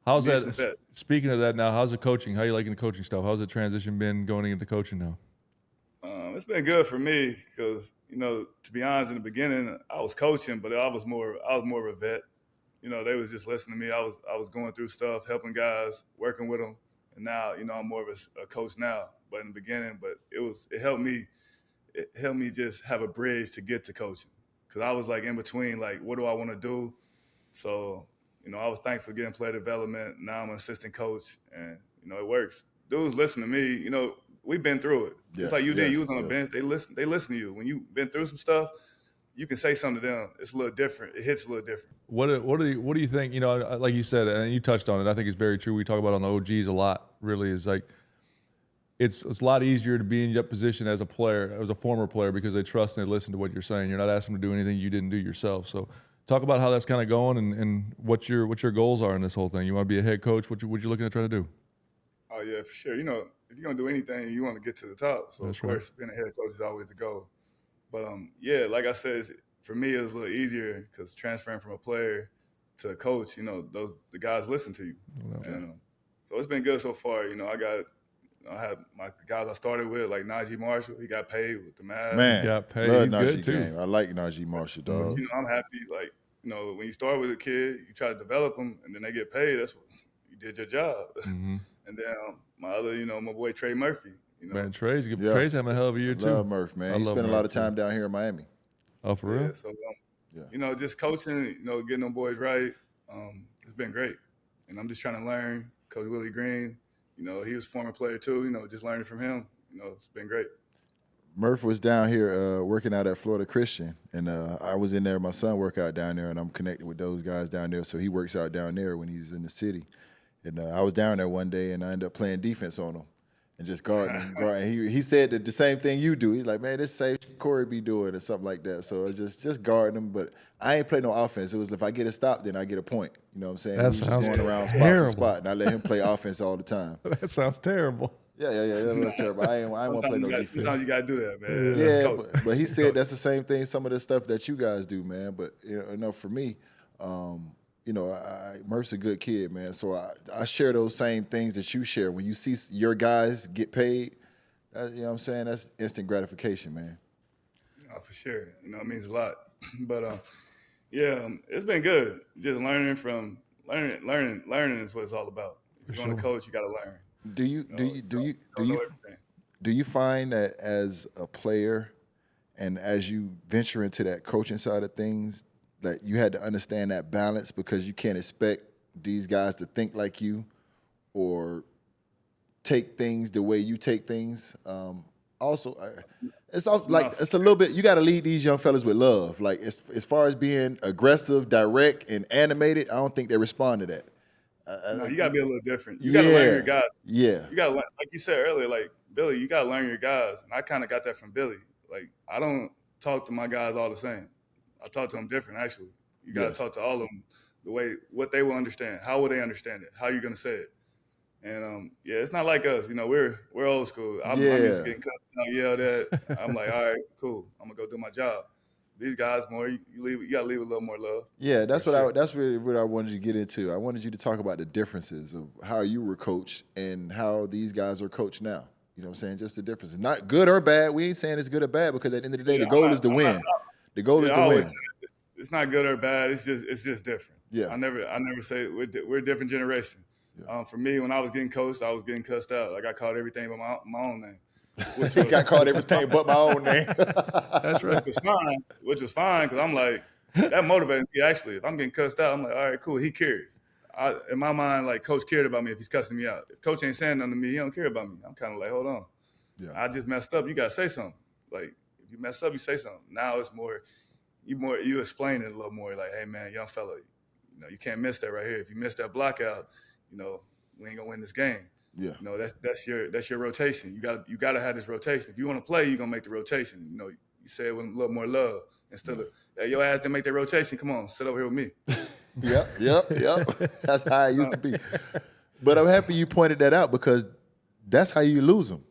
How's that? Speaking of that now, how's the coaching? How you liking the coaching stuff? How's the transition been going into coaching now? It's been good for me because, to be honest, in the beginning I was coaching, but I was more of a vet. They was just listening to me. I was going through stuff, helping guys, working with them, and now I'm more of a coach now. But in the beginning, it helped me. It helped me just have a bridge to get to coaching because I was like in between, like what do I want to do? So I was thankful for getting player development. Now I'm an assistant coach, and it works. Dudes listen to me. We've been through it. Just like you did. You was on the bench. They listen to you. When you've been through some stuff, you can say something to them. It's a little different. It hits a little different. What do you think? Like you said, and you touched on it. I think it's very true. We talk about it on the OGs a lot. Really, is like it's a lot easier to be in that position as a player, as a former player, because they trust and they listen to what you're saying. You're not asking them to do anything you didn't do yourself. So, talk about how that's kind of going and what your goals are in this whole thing. You want to be a head coach? What you looking at trying to do? Oh yeah, for sure. If you're gonna do anything, you want to get to the top. So that's of course, being a head coach is always the goal. But like I said, for me it was a little easier because transferring from a player to a coach, the guys listen to you, and so it's been good so far. I had my guys I started with, like Najee Marshall. He got paid with the Mavs. Man, he got paid. Love He's Najee good too. Game. I like Najee Marshall, dog. I'm happy. Like when you start with a kid, you try to develop them, and then they get paid. That's what you did your job. Mm-hmm. And then my other, my boy Trey Murphy. Man, Trey's having a hell of a year too. Love Murph, man. He spent a lot of time down here in Miami. Oh, for real? So, just coaching, getting them boys right, it's been great. And I'm just trying to learn. Coach Willie Green, he was a former player too, just learning from him. It's been great. Murph was down here working out at Florida Christian, and I was in there. My son worked out down there, and I'm connected with those guys down there, so he works out down there when he's in the city. And I was down there one day, and I ended up playing defense on him and just guarding him. He said that the same thing you do. He's like, man, this same Corey be doing or something like that. So it's just guarding him. But I ain't play no offense. It was if I get a stop, then I get a point. You know what I'm saying? That sounds just going around spot for spot, and I let him play offense all the time. That sounds terrible. Yeah, that was terrible. I ain't want to play no defense. Sometimes you got to do that, man. Yeah, but he said that's the same thing, some of the stuff that you guys do, man. But, for me, Murph's a good kid, man. So I share those same things that you share. When you see your guys get paid, you know what I'm saying? That's instant gratification, man. Oh, for sure. It means a lot. But, it's been good. Just learning is what it's all about. If you want to coach, you got to learn. Do you find that as a player and as you venture into that coaching side of things, that you had to understand that balance because you can't expect these guys to think like you or take things the way you take things? It's a little bit, you got to lead these young fellas with love. Like as far as being aggressive, direct, and animated, I don't think they respond to that. No, you got to be a little different. You got to learn your guys. Yeah. You got to learn, like you said earlier, like Billy, you got to learn your guys. And I kind of got that from Billy. Like I don't talk to my guys all the same. I talk to them different, actually. You got to talk to all of them the way, what they will understand. How will they understand it? How are you going to say it? And, it's not like us. We're old school. I'm used to getting cut, yelled at. I'm like, all right, cool. I'm going to go do my job. These guys, more you got to leave a little more love. Yeah, that's really what I wanted you to get into. I wanted you to talk about the differences of how you were coached and how these guys are coached now. You know what I'm saying? Just the differences. Not good or bad. We ain't saying it's good or bad because at the end of the day, the goal is to win. The goal is to win. It's not good or bad. It's just different. Yeah. I never say we're a different generation. Yeah. For me, when I was getting coached, I was getting cussed out. I got called everything but my own name. Got called everything but my own name. That's right. Which was fine because I'm like, that motivated me actually. If I'm getting cussed out, I'm like, all right, cool. He cares. In my mind, like coach cared about me if he's cussing me out. If coach ain't saying nothing to me, he don't care about me. I'm kind of like, hold on. Yeah. I just messed up. You got to say something. Like if you mess up, you say something. Now it's more, you explain it a little more. Like, hey man, young fella, you can't miss that right here. If you miss that block out, we ain't gonna win this game. Yeah. That's your rotation. You gotta have this rotation. If you want to play, you're gonna make the rotation. You say it with a little more love instead of, hey, your ass didn't make that rotation. Come on, sit over here with me. Yep. That's how it used to be. But I'm happy you pointed that out because that's how you lose them.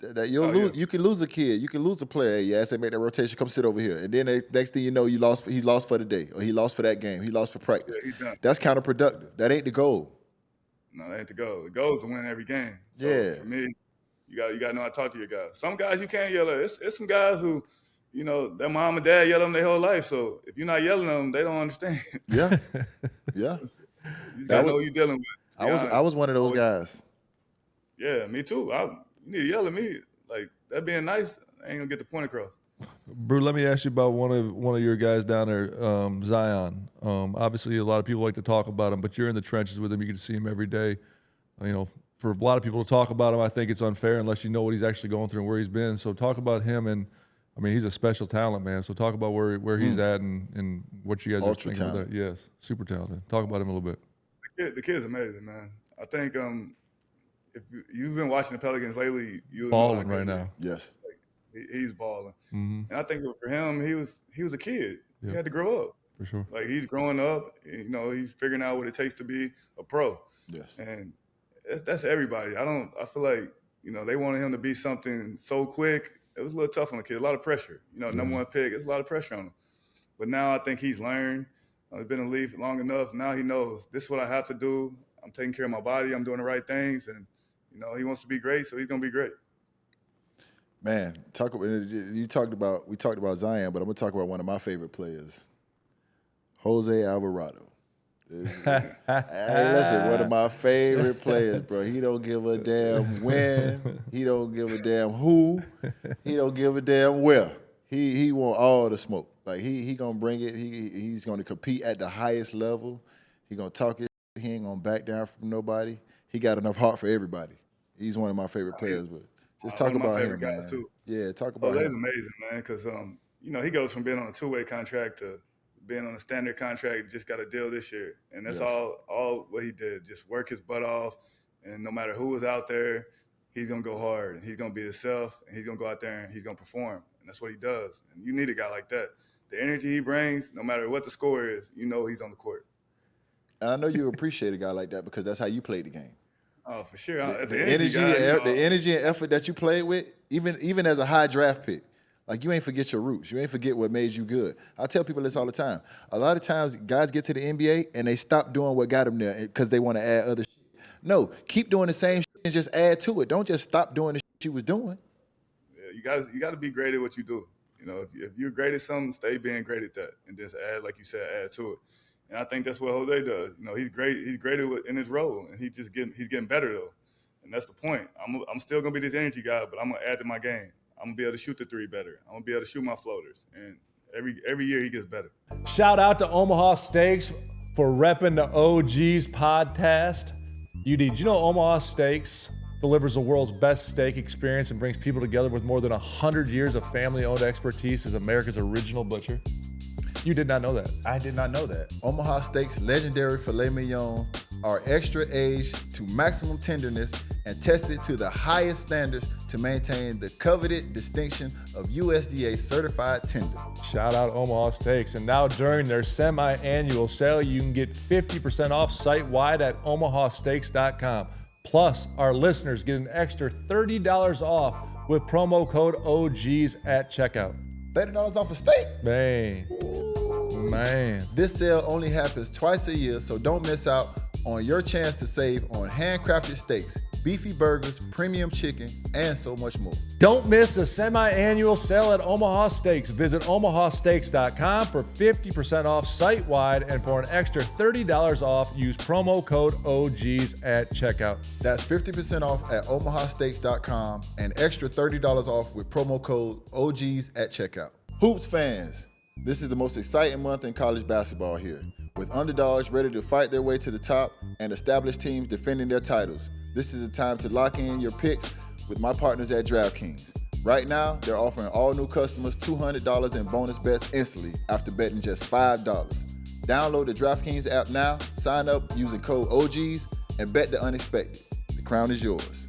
You can lose a kid, you can lose a player. Hey, your ass ain't make that rotation. Come sit over here, and then the next thing you know, he lost for the day, or he lost for that game, he lost for practice. Yeah, that's counterproductive. That ain't the goal. No, that ain't the goal. The goal is to win every game. So Yeah. For me, you got to know how to talk to your guys. Some guys you can't yell at. It's some guys who, their mom and dad yell at them their whole life. So if you're not yelling at them, they don't understand. Yeah. Yeah. You just got to know who you're dealing with. I was one of those guys. Yeah, me too. You need to yell at me. Like, that being nice, I ain't going to get the point across. Brew, let me ask you about one of your guys down there, Zion. Obviously, a lot of people like to talk about him, but you're in the trenches with him. You get to see him every day. For a lot of people to talk about him, I think it's unfair unless you know what he's actually going through and where he's been. So talk about him, and he's a special talent, man. So talk about where he's at and what you guys are thinking about that. Yes, super talented. Talk about him a little bit. The kid's amazing, man. I think if you've been watching the Pelicans lately, you're balling right now. Yes. He's balling, Mm-hmm. and I think for him, he was a kid. Yeah. He had to grow up. For sure. Like, he's growing up. He's figuring out what it takes to be a pro. Yes. And that's everybody. I feel like they wanted him to be something so quick. It was a little tough on the kid. A lot of pressure. Number one pick. It's a lot of pressure on him. But now I think he's learned. He's been in the league long enough. Now he knows this is what I have to do. I'm taking care of my body. I'm doing the right things, and he wants to be great, so he's gonna be great. Man, we talked about Zion, but I'm gonna talk about one of my favorite players, Jose Alvarado. Hey, listen, one of my favorite players, bro. He don't give a damn when. He don't give a damn who. He don't give a damn where. He want all the smoke. Like, he gonna bring it. He's gonna compete at the highest level. He gonna talk it. He ain't gonna back down from nobody. He got enough heart for everybody. He's one of my favorite players, but. Just talk about him, man. Too. Yeah, talk about him. Jose's amazing, man, because he goes from being on a two-way contract to being on a standard contract. Just got a deal this year, and that's all what he did. Just work his butt off, and no matter who was out there, he's gonna go hard, and he's gonna be himself, and he's gonna go out there and he's gonna perform, and that's what he does. And you need a guy like that. The energy he brings, no matter what the score is, he's on the court. And I know you appreciate a guy like that because that's how you played the game. Oh, for sure. The energy and effort that you played with, even as a high draft pick, like, you ain't forget your roots. You ain't forget what made you good. I tell people this all the time. A lot of times, guys get to the NBA and they stop doing what got them there because they want to add other shit. No, keep doing the same shit and just add to it. Don't just stop doing the shit you was doing. Yeah, you got to be great at what you do. If you're great at something, stay being great at that, and just add, like you said, add to it. And I think that's what Jose does. He's great. He's great in his role, and he's getting better though. And that's the point. I'm still gonna be this energy guy, but I'm gonna add to my game. I'm gonna be able to shoot the three better. I'm gonna be able to shoot my floaters, and every year he gets better. Shout out to Omaha Steaks for repping the OGs podcast. Did you know Omaha Steaks delivers the world's best steak experience and brings people together with more than 100 years of family-owned expertise as America's original butcher? You did not know that. I did not know that. Omaha Steaks' legendary filet mignon are extra aged to maximum tenderness and tested to the highest standards to maintain the coveted distinction of USDA certified tender. Shout out Omaha Steaks. And now during their semi-annual sale, you can get 50% off site-wide at omahasteaks.com. Plus, our listeners get an extra $30 off with promo code OGs at checkout. $30 off a steak? Man. This sale only happens twice a year, so don't miss out on your chance to save on handcrafted steaks, beefy burgers, premium chicken, and so much more. Don't miss a semi-annual sale at Omaha Steaks. Visit omahasteaks.com for 50% off site-wide, and for an extra $30 off, use promo code OGs at checkout. That's 50% off at omahasteaks.com and extra $30 off with promo code OGs at checkout. Hoops fans, this is the most exciting month in college basketball here, with underdogs ready to fight their way to the top and established teams defending their titles. This is the time to lock in your picks with my partners at DraftKings. Right now, they're offering all new customers $200 in bonus bets instantly after betting just $5. Download the DraftKings app now, sign up using code OGs, and bet the unexpected. The crown is yours.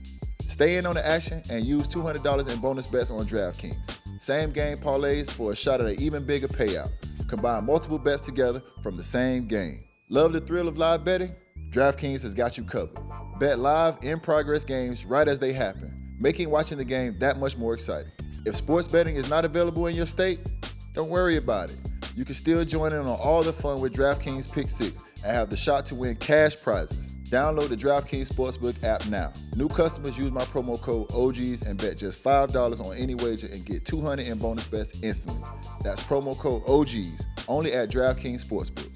Stay in on the action and use $200 in bonus bets on DraftKings. Same game parlays for a shot at an even bigger payout. Combine multiple bets together from the same game. Love the thrill of live betting? DraftKings has got you covered. Bet live in-progress games right as they happen, making watching the game that much more exciting. If sports betting is not available in your state, don't worry about it. You can still join in on all the fun with DraftKings Pick 6 and have the shot to win cash prizes. Download the DraftKings Sportsbook app now. New customers use my promo code OGs and bet just $5 on any wager and get $200 in bonus bets instantly. That's promo code OGs, only at DraftKings Sportsbook.